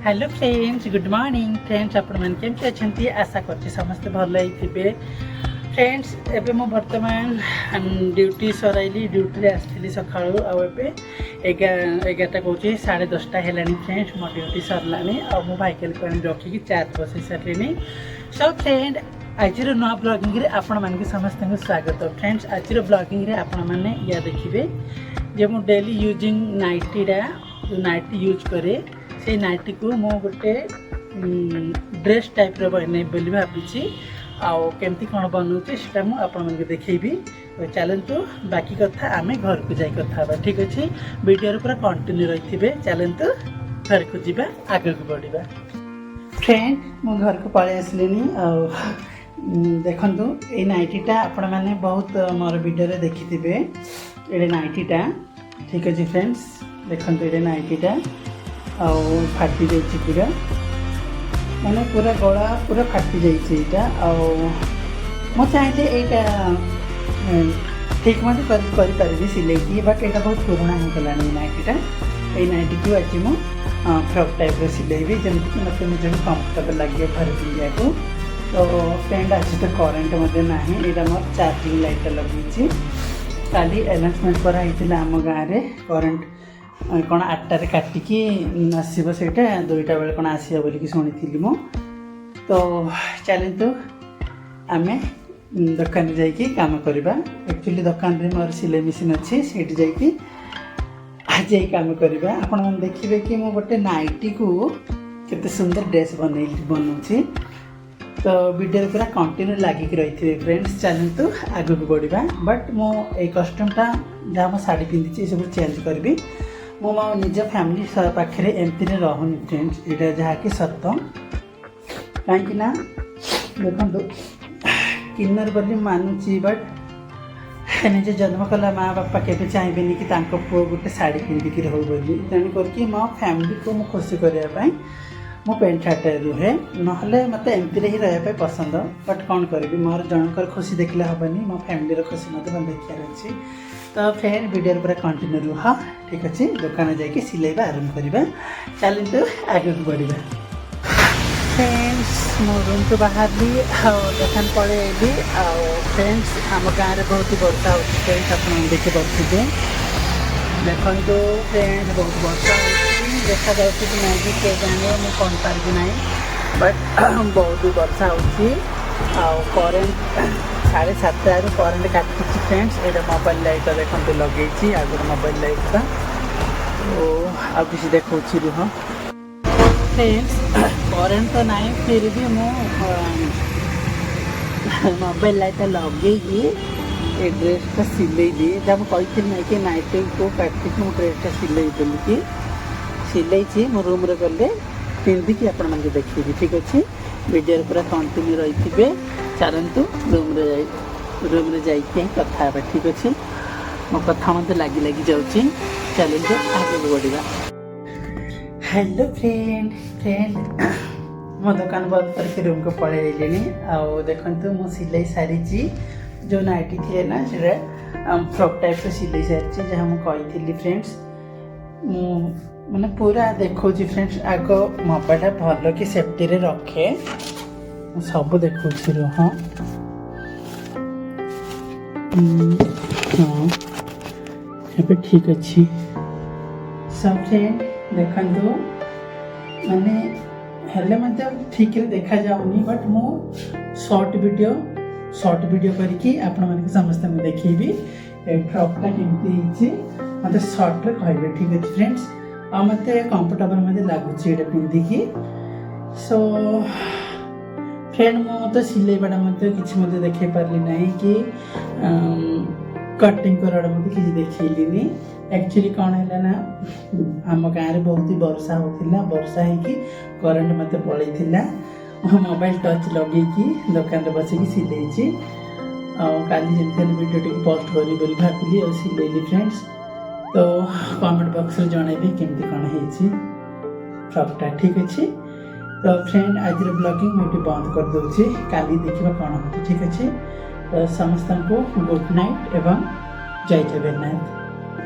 Hello friends, good morning friends. आपण मन केमती अछंती? आशा करछि समस्त भल हिथिबे। फ्रेंड्स एबे मो वर्तमान ड्यूटी सराइली। ड्यूटी रे आस्थिली सखाळू आ एबे 11टा कहूछि 10:30 हेलानी। फ्रेंड्स मो ड्यूटी सरलानी आ मो भाइकल पानी रखी कि चार्ज बसै सरलेनी। सो फ्रेंड आजिर नवा ब्लॉगिंग रे आपण मन के समस्त को स्वागत। फ्रेंड्स आजिर ब्लॉगिंग रे आपण माने या देखिबे जे मो डेली यूजिंग नाइटीडा जो नाइटी यूज करे से नाइटी को मो गोटे ड्रेस टाइप रो बनै बोली भाबिछि। आउ केमती कोन बनउछि सेटा मु आपण मन के देखैबी। चलंतु बाकी कथा आमे घर को जाई कथा बा। ठीक अछि, वीडियो रे पूरा कंटिन्यू रहिथिबे। चलंतु घर को जिबा, आगे को बढ़िबा। फ्रेंड मो घर को पळे आसलेनी। देखंतु ए नाइटीटा आपण माने बहुत मोर वीडियो रे देखिथिबे। ए नाइटीटा ठीक अछि फ्रेंड्स, देखंतु ए नाइटीटा आउ फाटी जाइए पूरा, मैंने पूरा गला पूरा फाटी जाइए। आउ मो चाहिए यहाँ ठीक मत करी सिलाई, बट यहाँ बहुत पुराना हो गला नाइटीटा। ये नाइटी को आज मु फ्रॉक टाइप रो सिलेबी जमीन मत मुझे कंफर्टेबल लगे घर पिंधा को। तो फ्रेंड आज तो करेन्ट ना यहाँ मोर चार्जिंग लाइट लगे। काली अनाउंसमेंट कराई आम गाँव में करेन्ट कौन 8टारे काटिकी आसो से 2टा बेले कौन आसो बोलिकी शुणी मु। तो चलतु आम दुकान जाकि काम करवा। एक्चुअली दुकान रे मोर सिलाई मशीन अच्छी से जाकि काम करवा। आपण मैंने देखिए कि मु गोटे नाइटी को केते सुंदर ड्रेस बनाऊँगी। तो वीडियो पूरा कंटिन्यू लगिक रही थे फ्रेंड्स। चलतु आगे को बढ़िया। बट मो ए कस्टमटा जहाँ मो शाढ़ी पिंधि सब चेंज करी। मो मो निज फैमिली पाखे एमती रहूनी फ्रेंड्स, यहाँ जहाँकि सत कहीं देखो किन्नर बोली मानुची। बट निजे जन्म कला माँ बापा के चाहेबे कि पुओ गोटे शाढ़ी पिंधिकी रहू बोली। तेणुक मो फैमिली को मु खुशी करने मो पेंट शार्ट रुहे, ना मत एमती ही रहा पसंद। बट कौन करी मोर जनकर खुशी देखले हेनी, मो फैमिली खुशी मत देखार अच्छी। तो फ्रेंड वीडियो पूरा कंटिन्यू रुह। ठीक अच्छे, दुकान जाकि सिलेबा आरंभ करवा। चलते आगे को बढ़िया। फ्रेंड्स मो रूम तो बाहर दुकान पड़े आईली। फ्रेंड्स आम गाँव में बहुत वर्षा हो फ्रेंड्स, आप देखी पारे देखो फ्रेंड्स बहुत वर्षा देखा जा कि किए जाने मुझे कौन पारि ना। बट बहुत वर्षा हो करेन्ट 7:30 करेन्ट काटुची फ्रेंड्स। ये मोबाइल लाइट देखते लगे आगे मोबाइल लाइट का। तो आ किसी देखा रुह फ्रेंड्स करेन्ट तो ना, फिर भी मो मोबाइल लाइट लगे ये ड्रेसटा सिले दिए। जब कही ना कि नाइट को काटिक मो ड्रेसटा सिले बोलिकी सिलाई मो रूम रे गले पिंधिकी आपण मानके देखिए। ठीक अच्छे, वीडियो पूरा कंटिन्यू रही थे। चलतु रूम रे जाइए कथा। ठीक अच्छे, मो कथा मत लगी जाऊँगी। चलते आगे बढ़िया। हेलो फ्रेंड मो दुकान बंद करके रूम को पड़े आउ देखु मु सिलाई सारी जो नाइटी थी ना से फ्रॉक टाइप सिलाई सारी जहाँ मुझे फ्रेंड्स। मैंने पूरा देखो फ्रेंड्स, आग मोबाइल भल कि सेफ्टी रे रखे सब देखो रुह। हाँ ये ठीक अच्छे। सब फ्रेंड देखु माने हेले मतलब ठीक रे देखा जाऊनी। बट मो शॉर्ट वीडियो करके आपण माने समस्त में देखिबी फ्रॉकटा केमती मत शॉर्ट रे कहबे। ठीक अच्छे फ्रेंड्स, आ मत कंफर्टेबल मत लागुची एटा पिंधिकी। सो फ्रेंड मो तो सिलेबाटा मत किसी मत देखे पारली नहीं कि कटिंग कराटा मत किसी देखिली। एक्चुअली कौन है ना आम गाँव में बहुत ही वर्षा होता, वर्षा होगी करेन्ट मत पलैला। मोबाइल टच लगे दुकान बसिकी सिलाई काली जमी वीडियो टी पोस्ट करी बोली भाविली और सिलेली फ्रेंड्स। तो कमेंट बॉक्स में जनइबे केमती कौन है फ्रॉकटा। ठीक अच्छे, तो फ्रेंड आज ब्लॉगिंग मुझे बंद कर दूसरी, काली देखा कौन हो। ठीक अच्छे, तो समस्त को गुड नाइट एवं जय जगन्नाथ।